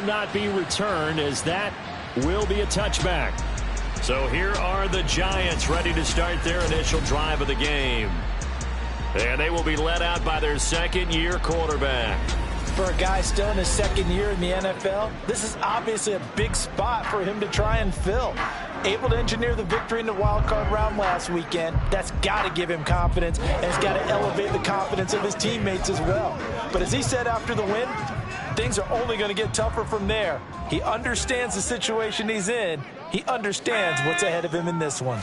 not be returned, as that will be a touchback. So here are the Giants ready to start their initial drive of the game. And they will be led out by their second-year quarterback. For a guy still in his second year in the NFL, this is obviously a big spot for him to try and fill. Able to engineer the victory in the wild card round last weekend. That's got to give him confidence, and it's got to elevate the confidence of his teammates as well. But as he said after the win, things are only going to get tougher from there. He understands the situation he's in. He understands what's ahead of him in this one.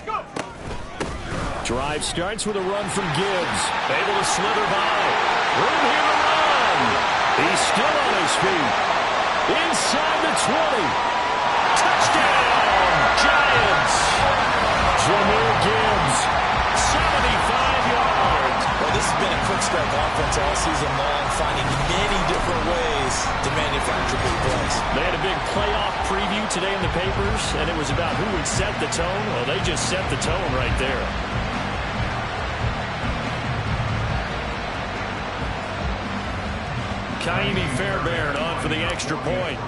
Drive starts with a run from Gibbs. Able to slither by. Room here to run. He's still on his feet. Inside the 20. Touchdown, Giants. Jameer Gibbs, 75 yards. Well, this has been a quick strike offense all season long, finding many different ways to manufacture big plays. They had a big playoff preview today in the papers, and it was about who would set the tone. Well, they just set the tone right there. Kaimi Fairbairn on for the extra point.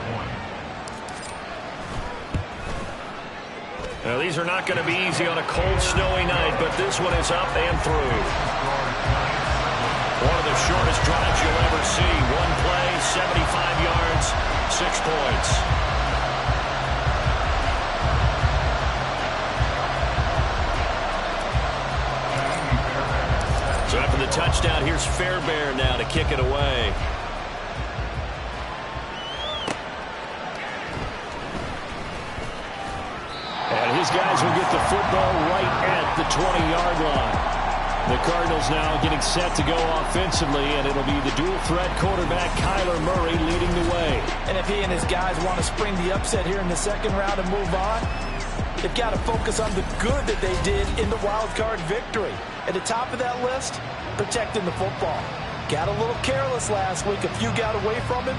Now, these are not going to be easy on a cold, snowy night, but this one is up and through. One of the shortest drives you'll ever see. One play, 75 yards, 6 points. So after the touchdown, here's Fairbairn now to kick it away. And his guys will get the football right at the 20-yard line. The Cardinals now getting set to go offensively, and it'll be the dual-threat quarterback Kyler Murray leading the way. And if he and his guys want to spring the upset here in the second round and move on, they've got to focus on the good that they did in the wild card victory. At the top of that list, protecting the football. Got a little careless last week. A few got away from him.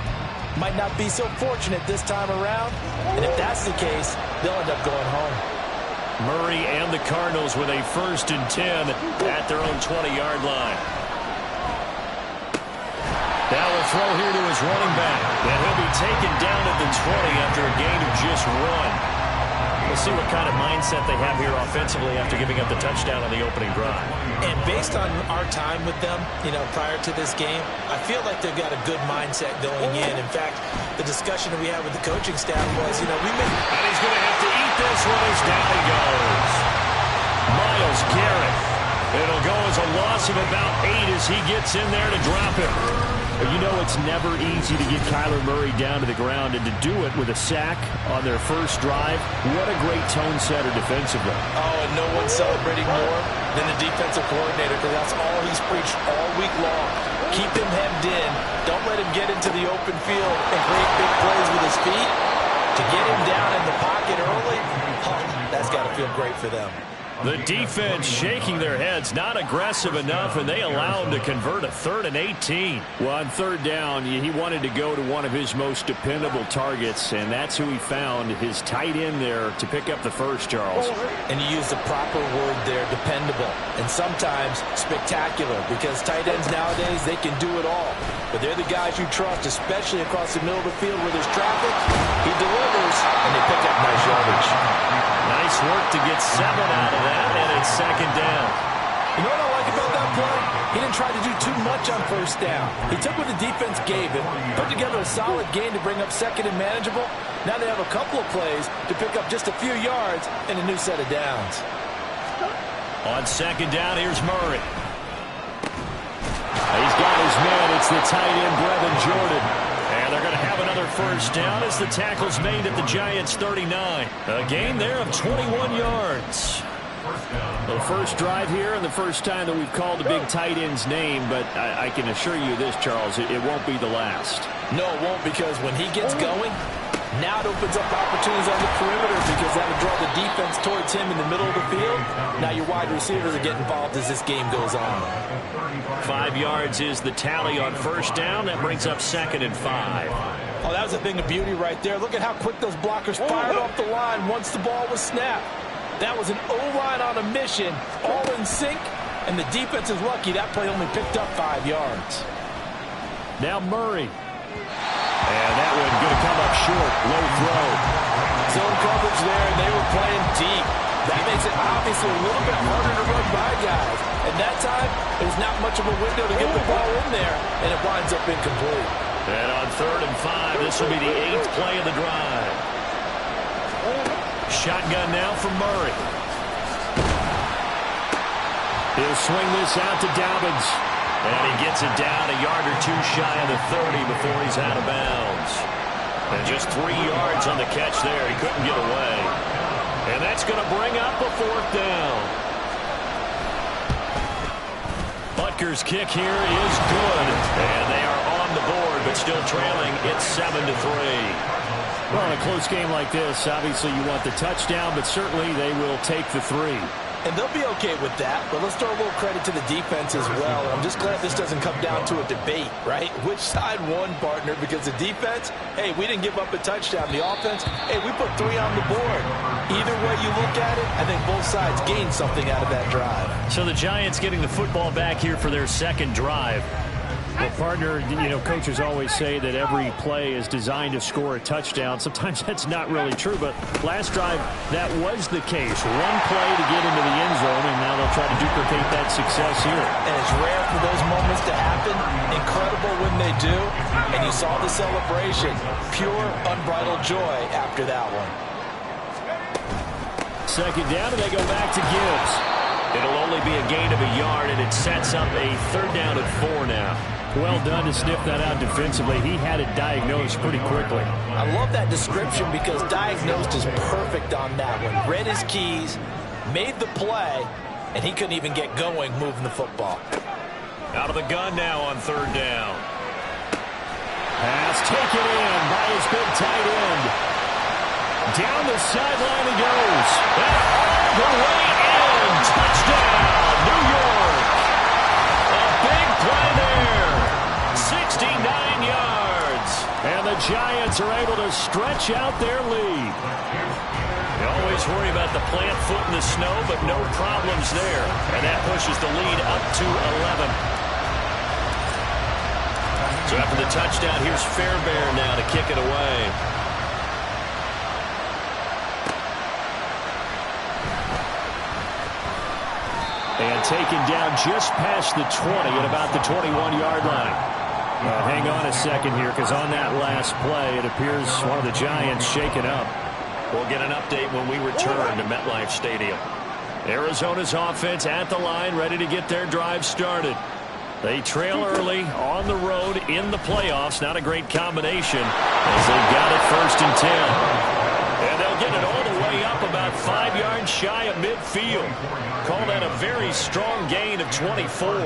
Might not be so fortunate this time around. And if that's the case, they'll end up going home. Murray and the Cardinals with a 1st and 10 at their own 20-yard line. Now a throw here to his running back. And he'll be taken down at the 20 after a gain of just 1. We'll see what kind of mindset they have here offensively after giving up the touchdown on the opening drive. And based on our time with them, prior to this game, I feel like they've got a good mindset going in. In fact, the discussion that we had with the coaching staff was, we may... And he's going to have to eat this one as down he goes. Myles Garrett. It'll go as a loss of about 8 as he gets in there to drop him. It's never easy to get Kyler Murray down to the ground, and to do it with a sack on their first drive, what a great tone setter defensively. Oh, and no one's celebrating more than the defensive coordinator, because that's all he's preached all week long. Keep him hemmed in. Don't let him get into the open field and create big plays with his feet. To get him down in the pocket early, that's got to feel great for them. The defense shaking their heads, not aggressive enough, and they allow him to convert a 3rd and 18. Well, on 3rd down, he wanted to go to one of his most dependable targets, and that's who he found, his tight end there, to pick up the first, Charles. And you used the proper word there, dependable, and sometimes spectacular, because tight ends nowadays, they can do it all. But they're the guys you trust, especially across the middle of the field where there's traffic. He delivers, and they pick up nice yardage. Nice work to get 7 out of that, and it's 2nd down. You know what I like about that play? He didn't try to do too much on 1st down. He took what the defense gave him, put together a solid gain to bring up 2nd and manageable. Now they have a couple of plays to pick up just a few yards and a new set of downs. On 2nd down, here's Murray. He's got his man. It's the tight end, Brevin Jordan. And they're going to have another 1st down as the tackle's made at the Giants' 39. A gain there of 21 yards. The first drive here and the first time that we've called the big tight end's name, but I can assure you this, Charles, it won't be the last. No, it won't, because when he gets going, now it opens up opportunities on the perimeter, because that would draw the defense towards him in the middle of the field. Now your wide receivers are getting involved as this game goes on. 5 yards is the tally on 1st down. That brings up 2nd and 5. Oh, that was a thing of beauty right there. Look at how quick those blockers fired off the line once the ball was snapped. That was an O-line on a mission, all in sync, and the defense is lucky that play only picked up 5 yards. Now Murray. And that one going to come up short. Low throw. Zone coverage there, and they were playing deep. That makes it obviously a little bit harder to run by guys. And that time, there's not much of a window to get the ball in there, and it winds up incomplete. And on 3rd and 5, this will be the 8th play of the drive. Shotgun now for Murray. He'll swing this out to Dobbins. And he gets it down a yard or two shy of the 30 before he's out of bounds. And just 3 yards on the catch there. He couldn't get away. And that's going to bring up a 4th down. Butker's kick here is good. And they are on the board, but still trailing. It's 7-3. Well, in a close game like this, obviously you want the touchdown, but certainly they will take the 3. And they'll be okay with that, but let's throw a little credit to the defense as well. I'm just glad this doesn't come down to a debate, right? Which side won, partner? Because the defense, hey, we didn't give up a touchdown. The offense, hey, we put 3 on the board. Either way you look at it, I think both sides gained something out of that drive. So the Giants getting the football back here for their 2nd drive. Well, partner, coaches always say that every play is designed to score a touchdown. Sometimes that's not really true, but last drive, that was the case. One play to get into the end zone, and now they'll try to duplicate that success here. And it's rare for those moments to happen. Incredible when they do. And you saw the celebration. Pure, unbridled joy after that one. 2nd down, and they go back to Gibbs. It'll only be a gain of a yard, and it sets up a 3rd down at 4 now. Well done to sniff that out defensively. He had it diagnosed pretty quickly. I love that description because diagnosed is perfect on that one. Read his keys, made the play, and he couldn't even get going moving the football. Out of the gun now on 3rd down. Pass taken in by his big tight end. Down the sideline he goes. And all the way in. Touchdown, New York. A big play there. 69 yards. And the Giants are able to stretch out their lead. You always worry about the plant foot in the snow, but no problems there. And that pushes the lead up to 11. So after the touchdown, here's Fairbairn now to kick it away. And taken down just past the 20 at about the 21-yard line. Hang on a second here, because on that last play, it appears one of the Giants shaken up. We'll get an update when we return to MetLife Stadium. Arizona's offense at the line, ready to get their drive started. They trail early on the road in the playoffs. Not a great combination as they've got it 1st and 10. And they'll get it all the way up about 5 yards shy of midfield. Call that a very strong gain of 24.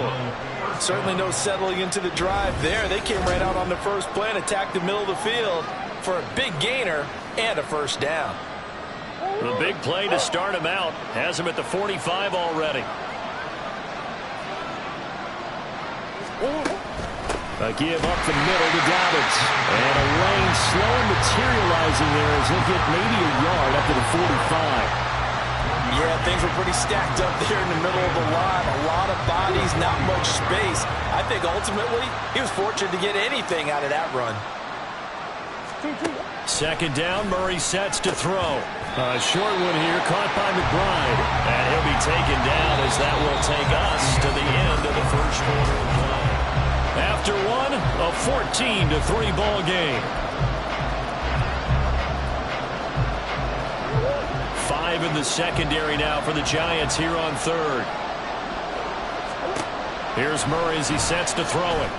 Certainly no settling into the drive there. They came right out on the first play and attacked the middle of the field for a big gainer and a 1st down. The big play to start him out has him at the 45 already. A give up the middle to Dobbins. And a lane slow materializing there as he'll get maybe a yard up to the 45. Yeah, things were pretty stacked up there in the middle of the line. A lot of bodies, not much space. I think ultimately he was fortunate to get anything out of that run. 2nd down, Murray sets to throw. A short one here, caught by McBride. And he'll be taken down as that will take us to the end of the 1st quarter of play. After one, a 14-3 ball game. 5 in the secondary now for the Giants here on 3rd. Here's Murray as he sets to throw it.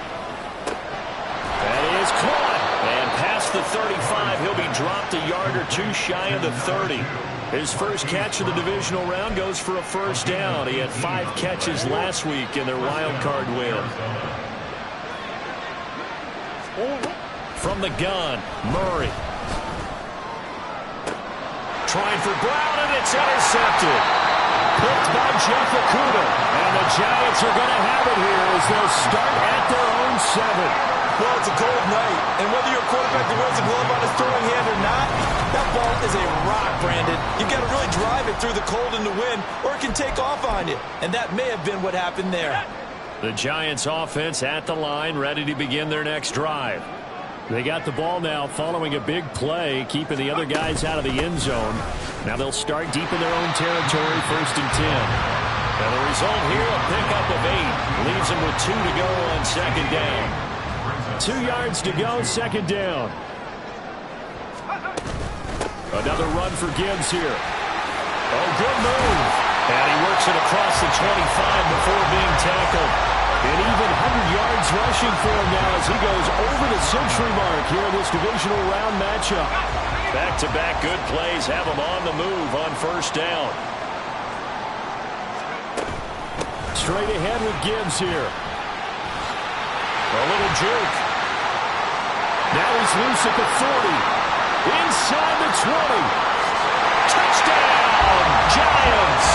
That is caught. And past the 35, he'll be dropped a yard or two shy of the 30. His first catch of the divisional round goes for a 1st down. He had 5 catches last week in their wild card win. From the gun, Murray. Trying for Brown, and it's intercepted. Picked by Jeff Okudah. And the Giants are going to have it here as they'll start at their own 7. Well, it's a cold night, and whether you're a quarterback that wears a glove on his throwing hand or not, that ball is a rock, Brandon. You've got to really drive it through the cold and the wind, or it can take off on you. And that may have been what happened there. The Giants offense at the line, ready to begin their next drive. They got the ball now following a big play, keeping the other guys out of the end zone. Now they'll start deep in their own territory, 1st and 10. And the result here, a pickup of 8. Leaves them with 2 to go on 2nd down. 2 yards to go, 2nd down. Another run for Gibbs here. Oh, good move. And he works it across the 25 before being tackled. And even 100 yards rushing for him now as he goes over the century mark here in this divisional round matchup. Back-to-back good plays have him on the move on 1st down. Straight ahead with Gibbs here. A little juke. Now he's loose at the 40. Inside the 20. Touchdown, Giants.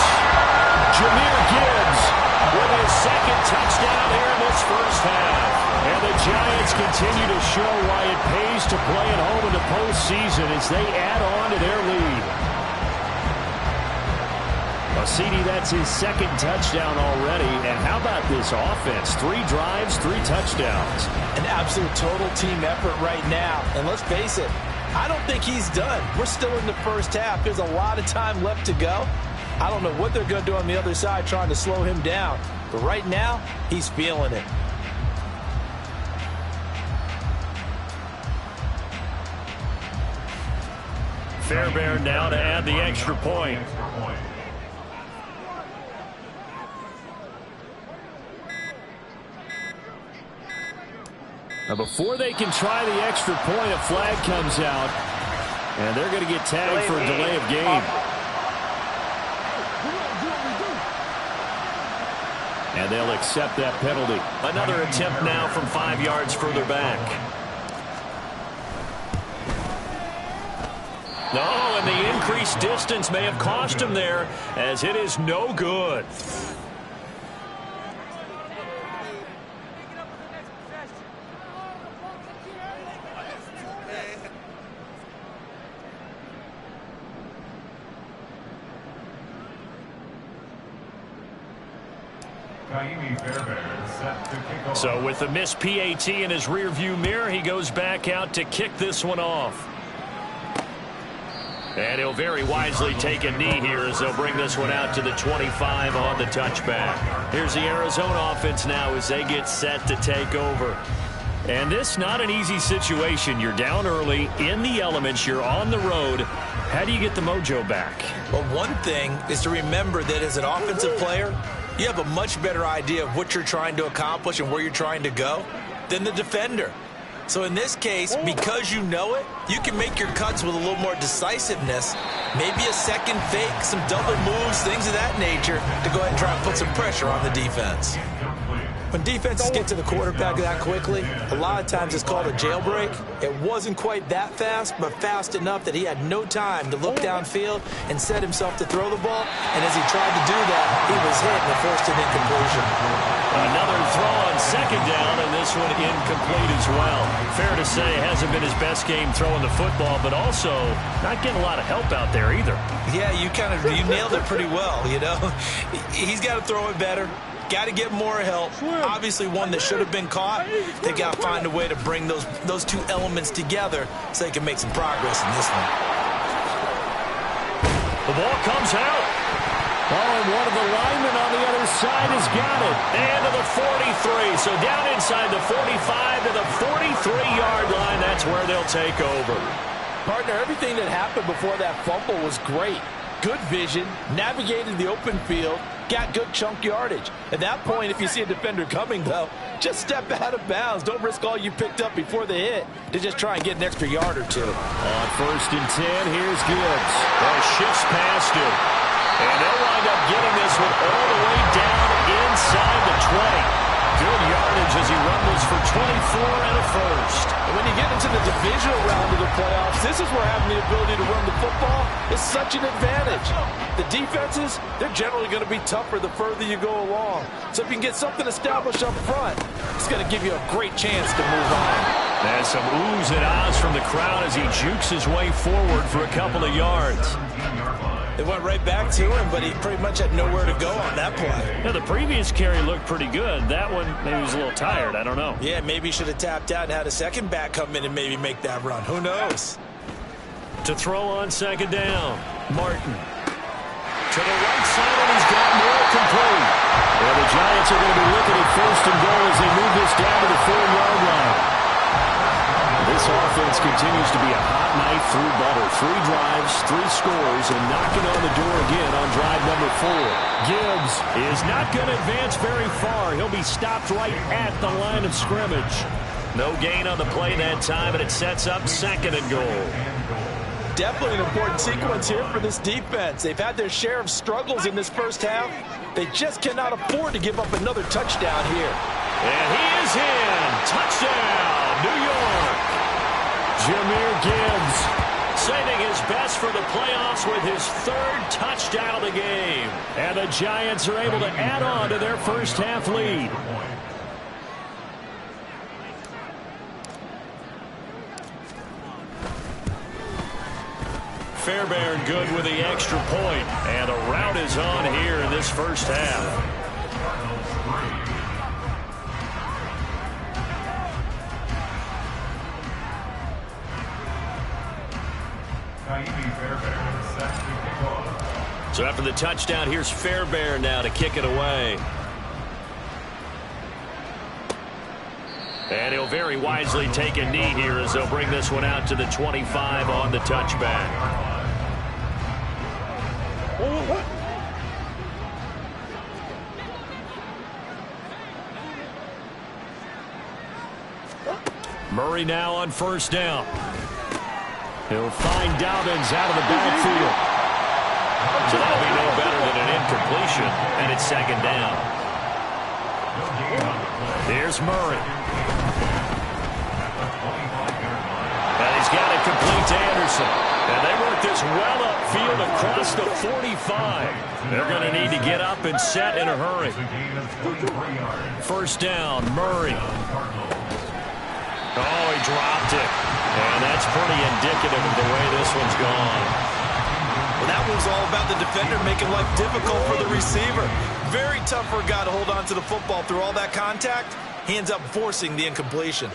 Jahmyr Gibbs with his 2nd touchdown here in this 1st half. And the Giants continue to show why it pays to play at home in the postseason as they add on to their lead. Well, CD, that's his 2nd touchdown already. And how about this offense? 3 drives, 3 touchdowns. An absolute total team effort right now. And let's face it, I don't think he's done. We're still in the 1st half. There's a lot of time left to go. I don't know what they're going to do on the other side trying to slow him down. But right now, he's feeling it. Fairbairn now to add the extra point. Now before they can try the extra point, a flag comes out, and they're going to get tagged for a delay of game. And they'll accept that penalty. Another attempt now from 5 yards further back. No, and the increased distance may have cost him there, as it is no good. So with the missed PAT in his rearview mirror, he goes back out to kick this one off. And he'll very wisely take a knee here as they'll bring this one out to the 25 on the touchback. Here's the Arizona offense now as they get set to take over. And this not an easy situation. You're down early, in the elements, you're on the road. How do you get the mojo back? Well, one thing is to remember that as an offensive player, you have a much better idea of what you're trying to accomplish and where you're trying to go than the defender. So in this case, because you know it, you can make your cuts with a little more decisiveness. Maybe a second fake, some double moves, things of that nature to go ahead and try and put some pressure on the defense. When defenses get to the quarterback that quickly, a lot of times it's called a jailbreak. It wasn't quite that fast, but fast enough that he had no time to look downfield and set himself to throw the ball. And as he tried to do that, he was hit and forced an incompletion. Another throw on 2nd down, and this one incomplete as well. Fair to say, hasn't been his best game throwing the football, but also not getting a lot of help out there either. Yeah, you nailed it pretty well, you know. He's got to throw it better. Got to get more help. Obviously one that should have been caught. They got to find a way to bring those two elements together so they can make some progress in this one. The ball comes out. Oh, and one of the linemen on the other side has got it. And to the 43. So down inside the 45 to the 43-yard line. That's where they'll take over. Partner, everything that happened before that fumble was great. Good vision, navigated the open field, got good chunk yardage. At that point, if you see a defender coming, though, just step out of bounds. Don't risk all you picked up before the hit to just try and get an extra yard or two. On 1st and 10, here's Gibbs. Shifts past him. And they'll wind up getting this one all the way down inside the 20. Good yardage as he rumbles for 24 and a first. And when you get into the divisional round of the playoffs, this is where having the ability to run the football is such an advantage. The defenses, they're generally going to be tougher the further you go along. So if you can get something established up front, it's going to give you a great chance to move on. There's some oohs and ahs from the crowd as he jukes his way forward for a couple of yards. It went right back to him, but he pretty much had nowhere to go on that play. Yeah, the previous carry looked pretty good. That one, maybe he was a little tired. I don't know. Yeah, maybe he should have tapped out and had a second back come in and maybe make that run. Who knows? To throw on second down, Martin. To the right side, and he's got more complete. Well, the Giants are going to be looking at first and goal as they move this down to the 4-yard line. This offense continues to be a hot knife through butter. 3 drives, 3 scores, and knocking on the door again on drive number 4. Gibbs is not going to advance very far. He'll be stopped right at the line of scrimmage. No gain on the play that time, and it sets up second and goal. Definitely an important sequence here for this defense. They've had their share of struggles in this first half. They just cannot afford to give up another touchdown here. And he is in. Touchdown, New York. Jahmyr Gibbs saving his best for the playoffs with his 3rd touchdown of the game. And the Giants are able to add on to their first half lead. Fairbairn good with the extra point, and a rout is on here in this first half. So after the touchdown, here's Fairbairn now to kick it away. And he'll very wisely take a knee here as they'll bring this one out to the 25 on the touchback. Murray now on first down. He'll find Dobbins out of the backfield. So that'll be no better than an incompletion, and it's second down. There's Murray. And he's got it complete to Anderson. And they work this well upfield across the 45. They're going to need to get up and set in a hurry. First down, Murray. Oh, he dropped it. And that's pretty indicative of the way this one's gone. Well, that was all about the defender making life difficult for the receiver. Very tough for a guy to hold on to the football through all that contact. He ends up forcing the incompletion.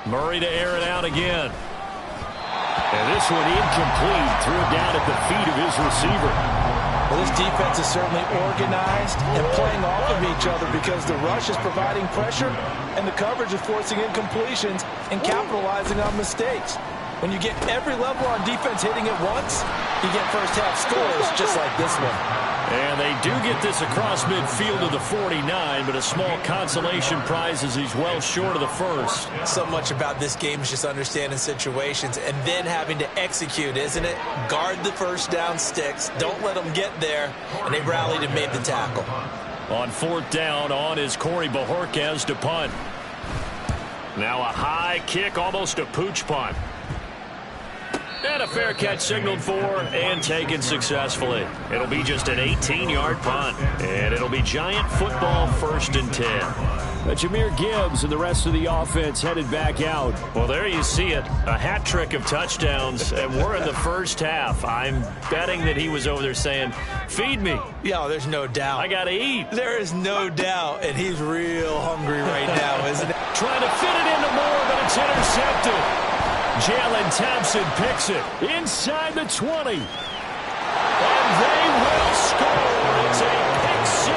Murray to air it out again. And this one incomplete. Threw it down at the feet of his receiver. Well, this defense is certainly organized and playing off of each other because the rush is providing pressure and the coverage is forcing incompletions and capitalizing on mistakes. When you get every level on defense hitting at once, you get first half scores just like this one. And they do get this across midfield to the 49, but a small consolation prize as he's well short of the first. So much about this game is just understanding situations and then having to execute, isn't it? Guard the first down sticks. Don't let them get there. And they rallied and made the tackle. On fourth down, on is Corey Bajorquez to punt. Now a high kick, almost a pooch punt. And a fair catch signaled for and taken successfully. It'll be just an 18-yard punt. And it'll be Giant football 1st and 10. Jahmyr Gibbs and the rest of the offense headed back out. Well, there you see it. A hat trick of touchdowns, and we're in the first half. I'm betting that he was over there saying, feed me. Yeah, there's no doubt. I got to eat. There is no doubt, and he's real hungry right now, isn't it? Trying to fit it into Moore, but it's intercepted. Jalen Thompson picks it inside the 20. And they will score. It's a pick 6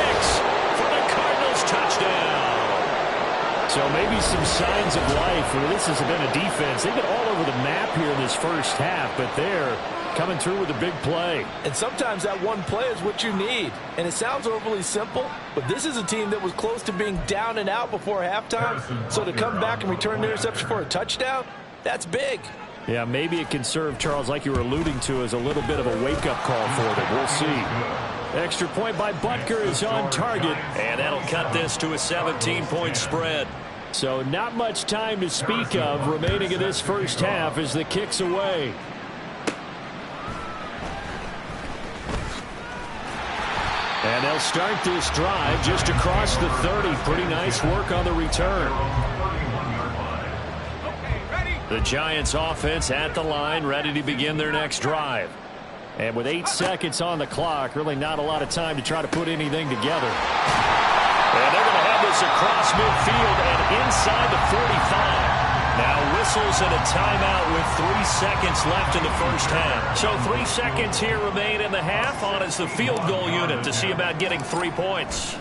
for the Cardinals touchdown. So maybe some signs of life. Well, this has been a defense. They've been all over the map here in this first half, but they're coming through with a big play. And sometimes that one play is what you need. And it sounds overly simple, but this is a team that was close to being down and out before halftime. So to come back and return the interception for a touchdown, that's big. Yeah, maybe it can serve, Charles, like you were alluding to, as a little bit of a wake-up call for them. We'll see. Extra point by Butker is on target, and that'll cut this to a 17-point spread. So not much time to speak of remaining in this first half as the kick's away. And they'll start this drive just across the 30. Pretty nice work on the return. The Giants offense at the line, ready to begin their next drive. And with 8 seconds on the clock, really not a lot of time to try to put anything together. And they're going to have this across midfield and inside the 45. Now whistles and a timeout with 3 seconds left in the first half. So 3 seconds here remain in the half on as the field goal unit to see about getting 3 points.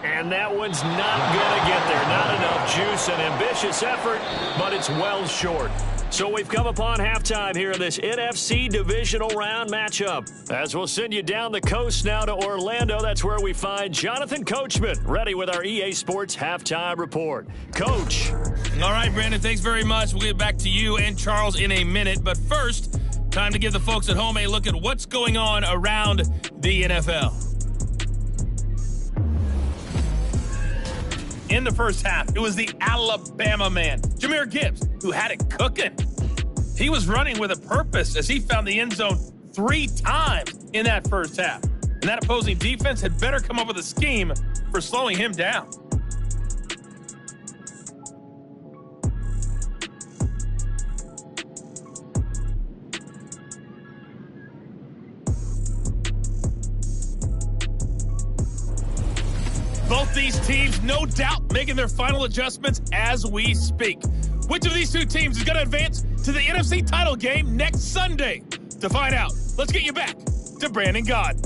And that one's not going to get there. Not enough juice. An ambitious effort, but it's well short. So we've come upon halftime here in this NFC divisional round matchup. As we'll send you down the coast now to Orlando, that's where we find Jonathan Coachman ready with our EA Sports halftime report. Coach. All right, Brandon, thanks very much. We'll get back to you and Charles in a minute. But first, time to give the folks at home a look at what's going on around the NFL. In the first half, it was the Alabama man, Jahmyr Gibbs, who had it cooking. He was running with a purpose as he found the end zone 3 times in that first half. And that opposing defense had better come up with a scheme for slowing him down. Both these teams, no doubt, making their final adjustments as we speak. Which of these two teams is going to advance to the NFC title game next Sunday? To find out, let's get you back to Brandon God.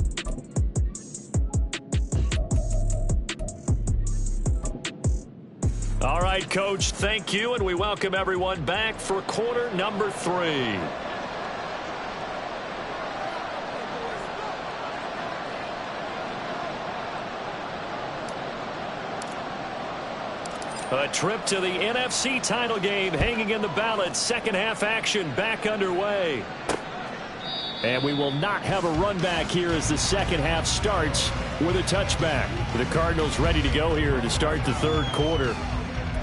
All right, Coach, thank you, and we welcome everyone back for quarter number 3. A trip to the NFC title game hanging in the balance. Second half action back underway. And we will not have a run back here as the second half starts with a touchback. The Cardinals ready to go here to start the third quarter.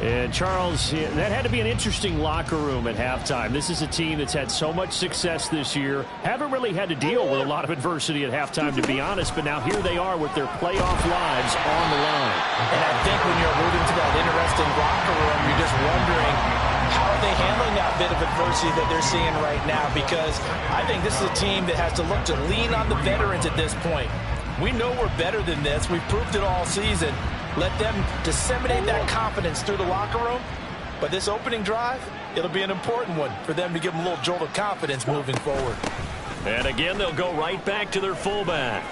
And Charles, that had to be an interesting locker room at halftime. This is a team that's had so much success this year. Haven't really had to deal with a lot of adversity at halftime, to be honest. But now here they are with their playoff lives on the line. And I think when you're alluding to that interesting locker room, you're just wondering, how are they handling that bit of adversity that they're seeing right now? Because I think this is a team that has to look to lean on the veterans at this point. We know we're better than this. We've proved it all season. Let them disseminate that confidence through the locker room. But this opening drive, it'll be an important one for them to give them a little jolt of confidence moving forward. And again, they'll go right back to their fullback.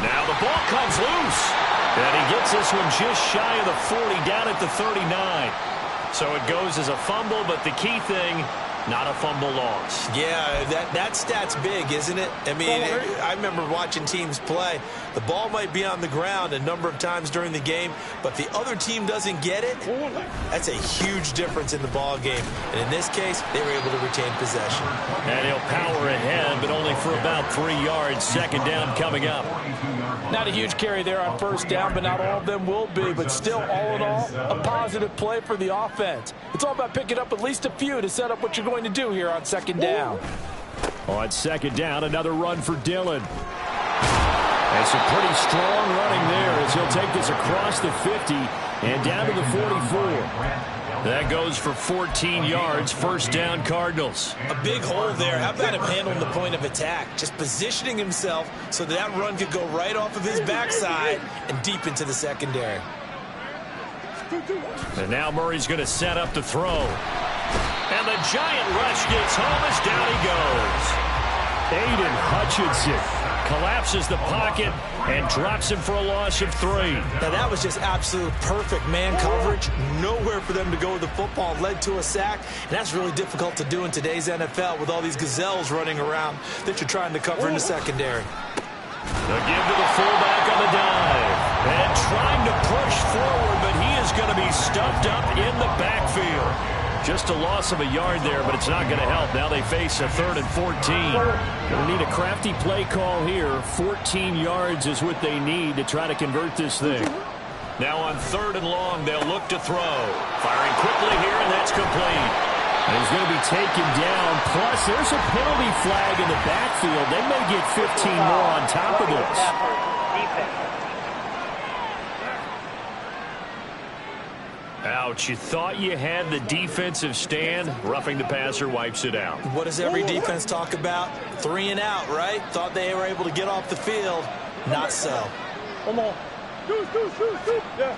Now the ball comes loose. And he gets this one just shy of the 40, down at the 39. So it goes as a fumble, but the key thing, not a fumble loss. Yeah, that stat's big, isn't it? I mean, I remember watching teams play. The ball might be on the ground a number of times during the game, but the other team doesn't get it. That's a huge difference in the ball game. And in this case, they were able to retain possession. And he'll power ahead, but only for about 3 yards. Second down coming up. Not a huge carry there on first down, but not all of them will be. But still, all in all, a positive play for the offense. It's all about picking up at least a few to set up what you're going to do here on second down. On second down, another run for Dillon. And some pretty strong running there as he'll take this across the 50 and down to the 44. That goes for 14 yards. First down, Cardinals. A big hole there. How about him handling the point of attack? Just positioning himself so that run could go right off of his backside and deep into the secondary. And now Murray's going to set up the throw. And the giant rush gets home as down he goes. Aiden Hutchinson collapses the pocket and drops him for a loss of 3. Now that was just absolute perfect man coverage. Nowhere for them to go with the football. Led to a sack. And that's really difficult to do in today's NFL with all these gazelles running around that you're trying to cover in the secondary. The give to the fullback on the dive. And trying to push forward, but he is going to be stuffed up in the backfield. Just a loss of a yard there, but it's not going to help. Now they face a 3rd and 14. Going to need a crafty play call here. 14 yards is what they need to try to convert this thing. Now on 3rd and long, they'll look to throw. Firing quickly here, and that's complete. And he's going to be taken down. Plus, there's a penalty flag in the backfield. They may get 15 more on top of this. Now Ouch, you thought you had the defensive stand. Roughing the passer wipes it out. What does every defense talk about? 3 and out, right? Thought they were able to get off the field. Not so. Come on. Yeah.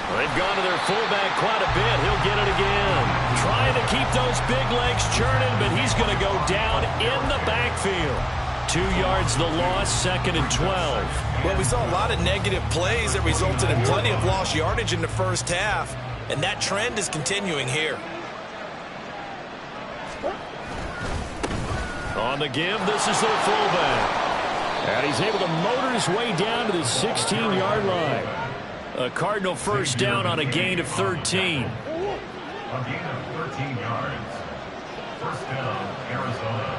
They've gone to their fullback quite a bit. He'll get it again. Trying to keep those big legs churning, but he's going to go down in the backfield. 2 yards the loss, 2nd and 12. Well, we saw a lot of negative plays that resulted in plenty of lost yardage in the first half, and that trend is continuing here. On the give, this is their fullback. And he's able to motor his way down to the 16-yard line. A Cardinal first down on a gain of 13. A gain of 13 yards. First down, Arizona.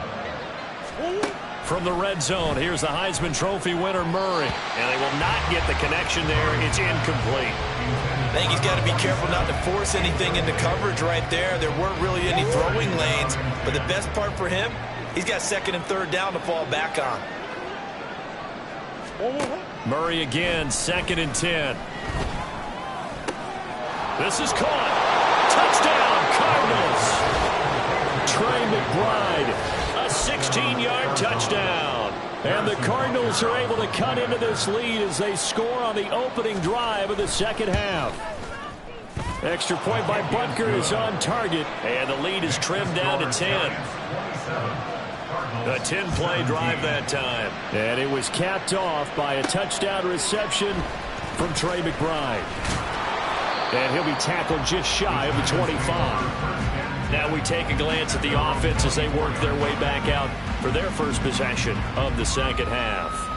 From the red zone, here's the Heisman Trophy winner, Murray. And they will not get the connection there. It's incomplete. I think he's got to be careful not to force anything into coverage right there. There weren't really any throwing lanes. But the best part for him, he's got 2nd and 3rd down to fall back on. Murray again, 2nd and 10. This is caught. Touchdown, Cardinals. Trey McBride, a 16-yard touchdown. And the Cardinals are able to cut into this lead as they score on the opening drive of the second half. Extra point by Butker is on target, and the lead is trimmed down to 10. A 10-play drive that time. And it was capped off by a touchdown reception from Trey McBride. And he'll be tackled just shy of the 25. Now we take a glance at the offense as they work their way back out for their first possession of the second half.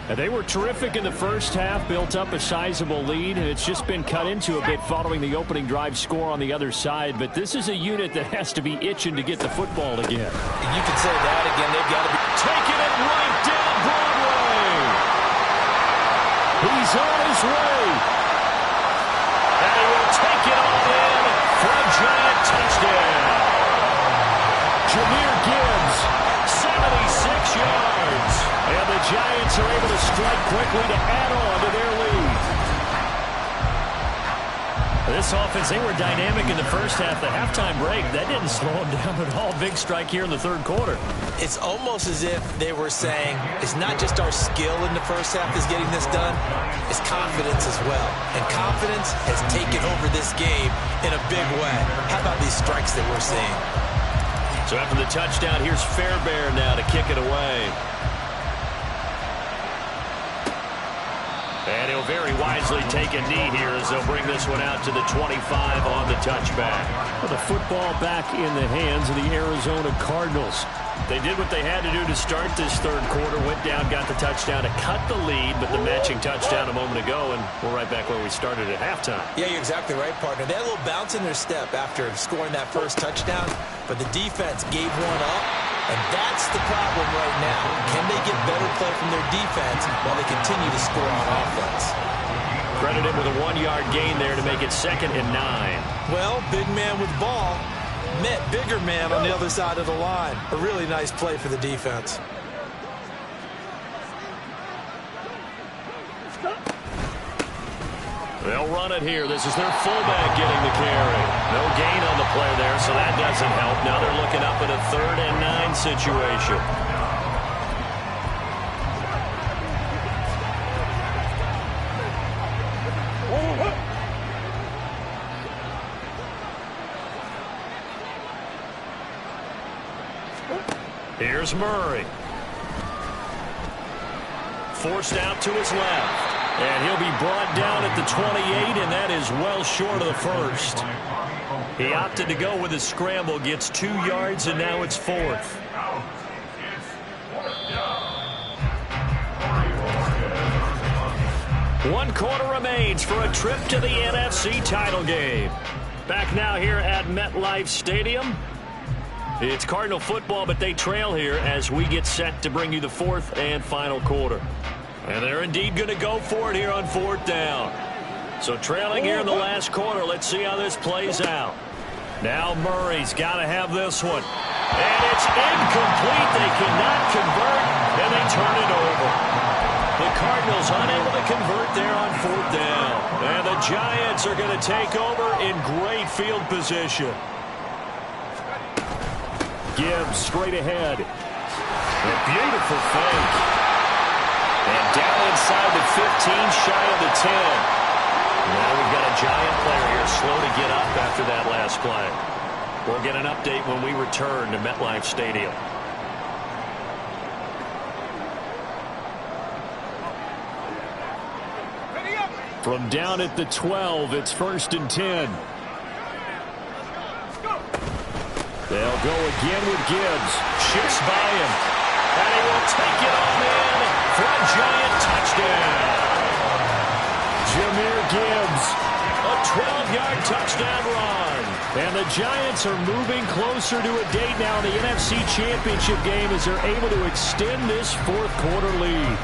And they were terrific in the first half, built up a sizable lead, and it's just been cut into a bit following the opening drive score on the other side. But this is a unit that has to be itching to get the football again. You can say that again. They've got to be taking it right down Broadway. He's on his way. And he will take it all in for a giant touchdown. Jahmyr Gibbs, 76 yards. And the Giants are able to strike quickly to add on to their lead. This offense, they were dynamic in the first half. The halftime break, that didn't slow them down at all. Big strike here in the third quarter. It's almost as if they were saying, it's not just our skill in the first half that's getting this done, it's confidence as well. And confidence has taken over this game in a big way. How about these strikes that we're seeing? So after the touchdown, here's Fairbairn now to kick it away. And he'll very wisely take a knee here as they'll bring this one out to the 25 on the touchback. With the football back in the hands of the Arizona Cardinals. They did what they had to do to start this third quarter. Went down, got the touchdown to cut the lead, but the matching touchdown a moment ago, and we're right back where we started at halftime. Yeah, you're exactly right, partner. They had a little bounce in their step after scoring that first touchdown, but the defense gave one up, and that's the problem right now. Can they get better play from their defense while they continue to score on offense? Credited with a 1-yard gain there to make it 2nd and 9. Well, big man with ball met bigger man on the other side of the line. A really nice play for the defense. They'll run it here. This is their fullback getting the carry. No gain on the play there, so that doesn't help. Now they're looking up at a 3rd and 9 situation. Here's Murray. Forced out to his left. And he'll be brought down at the 28, and that is well short of the first. He opted to go with a scramble, gets 2 yards, and now it's 4th. One quarter remains for a trip to the NFC title game. Back now here at MetLife Stadium. It's Cardinal football, but they trail here as we get set to bring you the 4th and final quarter. And they're indeed going to go for it here on 4th down. So trailing here in the last quarter, let's see how this plays out. Now Murray's got to have this one. And it's incomplete. They cannot convert, and they turn it over. The Cardinals unable to convert there on 4th down. And the Giants are going to take over in great field position. Gibbs straight ahead. A beautiful fake. And down inside the 15, shy of the 10. Now we've got a Giant player here slow to get up after that last play. We'll get an update when we return to MetLife Stadium. From down at the 12, it's 1st and 10. They'll go again with Gibbs. Shifts by him. And he will take it on in for a Giant touchdown. Jahmyr Gibbs, a 12-yard touchdown run. And the Giants are moving closer to a date now in the NFC Championship game as they're able to extend this 4th quarter lead.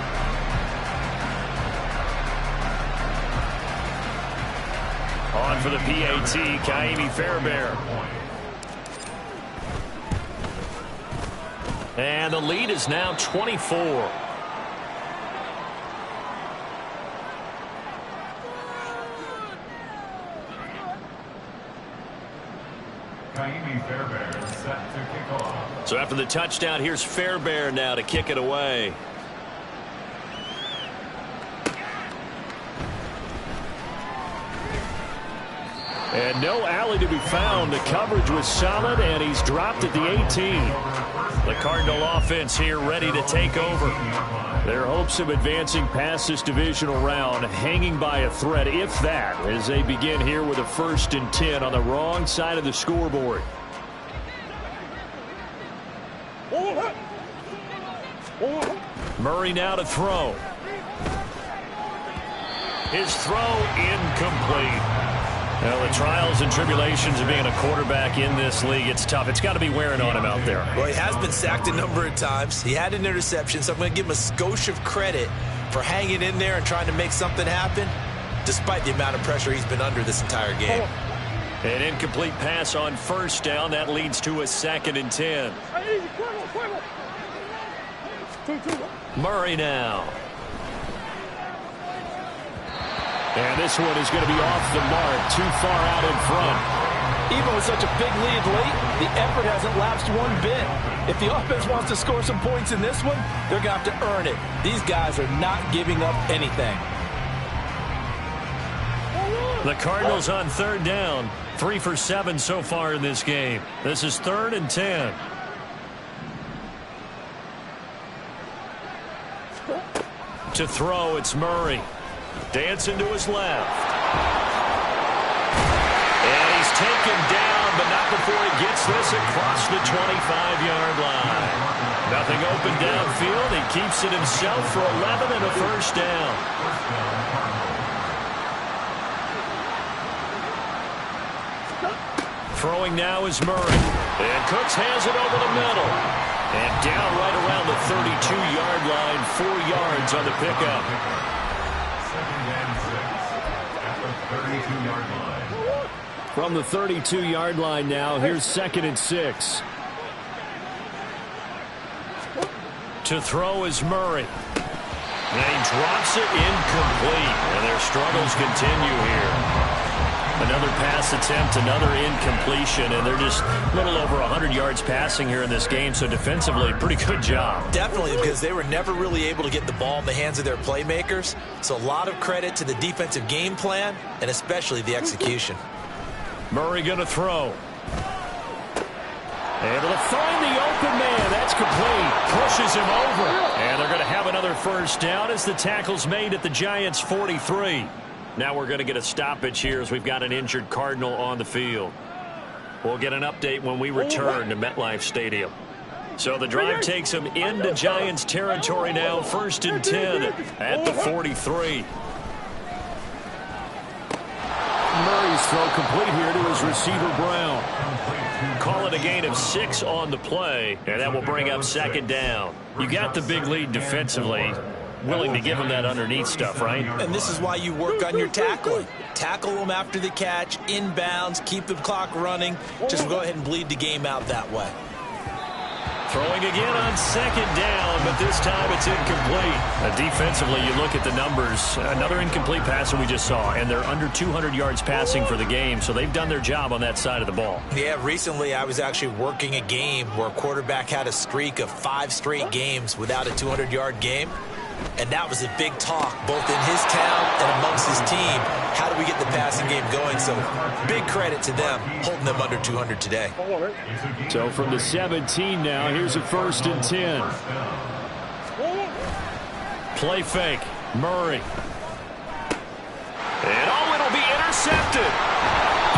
On for the PAT, Kaimi Fairbairn. And the lead is now 24. Kaimi Fairbairn set to kick off. So after the touchdown, here's Fairbairn now to kick it away. And no alley to be found. The coverage was solid, and he's dropped at the 18. The Cardinal offense here ready to take over. Their hopes of advancing past this divisional round hanging by a thread, if that, as they begin here with a 1st and 10 on the wrong side of the scoreboard. Murray now to throw. His throw incomplete. Well, the trials and tribulations of being a quarterback in this league, it's tough. It's got to be wearing on him out there. Well, he has been sacked a number of times. He had an interception, so I'm going to give him a skosh of credit for hanging in there and trying to make something happen, despite the amount of pressure he's been under this entire game. An incomplete pass on 1st down. That leads to a 2nd and 10. Murray now. And this one is going to be off the mark, too far out in front. Even with such a big lead late, the effort hasn't lapsed one bit. If the offense wants to score some points in this one, they're going to have to earn it. These guys are not giving up anything. The Cardinals on 3rd down, 3 for 7 so far in this game. This is 3rd and 10. To throw, it's Murray. Dancing to his left. And he's taken down, but not before he gets this across the 25-yard line. Nothing open downfield. He keeps it himself for 11 and a 1st down. Throwing now is Murray. And Cooks has it over the middle. And down right around the 32-yard line, 4 yards on the pickup. 2nd and 6 at the 32-yard line. From the 32-yard line now, here's 2nd and 6. To throw is Murray. And he drops it incomplete. And their struggles continue here. Another pass attempt, another incompletion, and they're just a little over 100 yards passing here in this game, so defensively, pretty good job. Definitely, because they were never really able to get the ball in the hands of their playmakers. So a lot of credit to the defensive game plan, and especially the execution. Murray going to throw. Able to find the open man. That's complete. Pushes him over. And they're going to have another 1st down as the tackle's made at the Giants' 43. Now we're going to get a stoppage here as we've got an injured Cardinal on the field. We'll get an update when we return to MetLife Stadium. So the drive takes him into Giants territory now. 1st and 10 at the 43. Murray's throw complete here to his receiver, Brown. Call it a gain of 6 on the play, and that will bring up 2nd down. You got the big lead defensively. Willing to give him that underneath stuff, right? And this is why you work on your tackling. Tackle them after the catch, inbounds, keep the clock running. Just go ahead and bleed the game out that way. Throwing again on second down, but this time it's incomplete. Defensively, you look at the numbers. Another incomplete pass that we just saw, and they're under 200 yards passing for the game, so they've done their job on that side of the ball. Yeah, recently I was actually working a game where a quarterback had a streak of 5 straight games without a 200-yard game. And that was a big talk, both in his town and amongst his team. How do we get the passing game going? So big credit to them, holding them under 200 today. So from the 17 now, here's a 1st and 10. Play fake, Murray. And it'll be intercepted.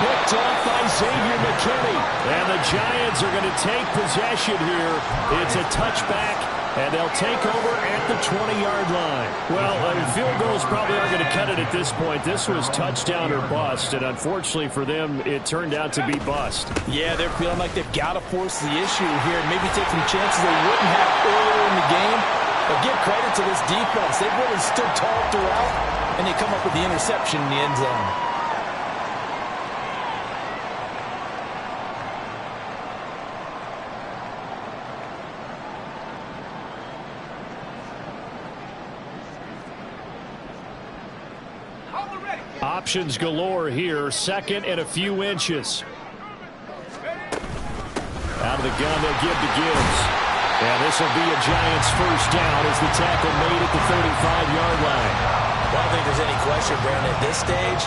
Picked off by Xavier McKinney. And the Giants are going to take possession here. It's a touchback. And they'll take over at the 20-yard line. Well, field goals probably aren't going to cut it at this point. This was touchdown or bust, and unfortunately for them, it turned out to be bust. Yeah, they're feeling like they've got to force the issue here and maybe take some chances they wouldn't have earlier in the game. But give credit to this defense. They've really stood tall throughout, and they come up with the interception in the end zone. Options galore here. 2nd and a few inches. Out of the gun, they'll give to Gibbs. And this will be a Giants 1st down as the tackle made at the 35-yard line. Well, I don't think there's any question, Brandon, at this stage.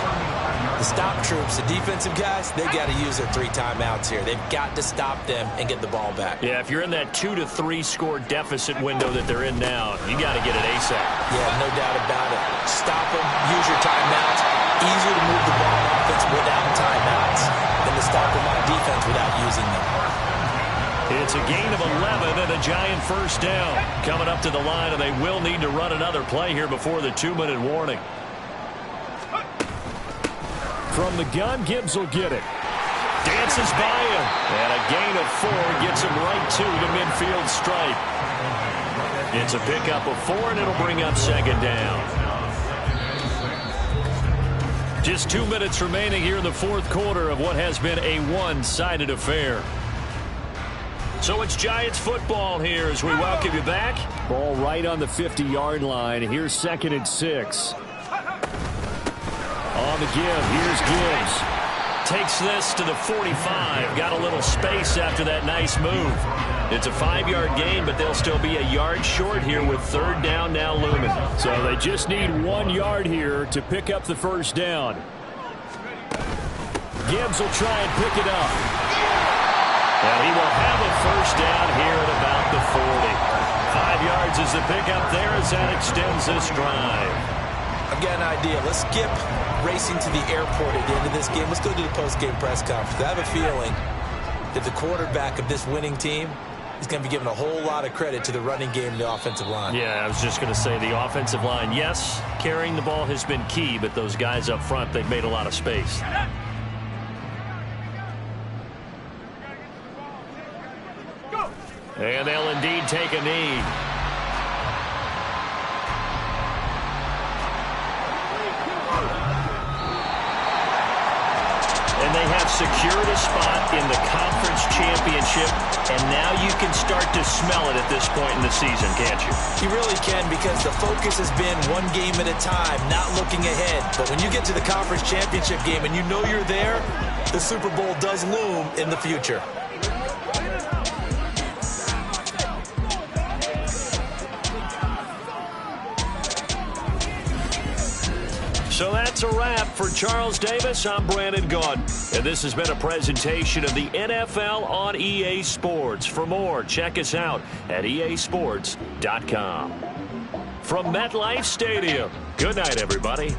The stop troops, the defensive guys, they got to use their 3 timeouts here. They've got to stop them and get the ball back. Yeah, if you're in that 2 to 3 score deficit window that they're in now, you got to get it ASAP. Yeah, no doubt about it. Stop them, use your timeouts. Easier to move the ball on offense without timeouts than to stop them on defense without using them. It's a gain of 11 and a Giant 1st down. Coming up to the line, and they will need to run another play here before the 2-minute warning. From the gun, Gibbs will get it. Dances by him. And a gain of 4 gets him right to the midfield stripe. It's a pickup of 4, and it'll bring up 2nd down. Just 2 minutes remaining here in the 4th quarter of what has been a one-sided affair. So it's Giants football here as we welcome you back. Ball right on the 50-yard line. Here's 2nd and 6. On the give, here's Gibbs. Takes this to the 45. Got a little space after that nice move. It's a 5-yard gain, but they'll still be a yard short here with 3rd down now looming. So they just need 1 yard here to pick up the 1st down. Gibbs will try and pick it up. And he will have a 1st down here at about the 40. 5 yards is the pickup there as that extends this drive. I've got an idea. Let's skip racing to the airport at the end of this game. Let's go to the post-game press conference. I have a feeling that the quarterback of this winning team is going to be given a whole lot of credit to the running game and the offensive line. Yeah, I was just going to say the offensive line, yes, carrying the ball has been key, but those guys up front, they've made a lot of space. And they'll indeed take a knee. And they have secured a spot in the conference championship, and now you can start to smell it at this point in the season, can't you? You really can, because the focus has been one game at a time, not looking ahead. But when you get to the conference championship game and you know you're there, the Super Bowl does loom in the future. So that's a wrap for Charles Davis. I'm Brandon Gaudin, and this has been a presentation of the NFL on EA Sports. For more, check us out at easports.com. From MetLife Stadium, good night, everybody.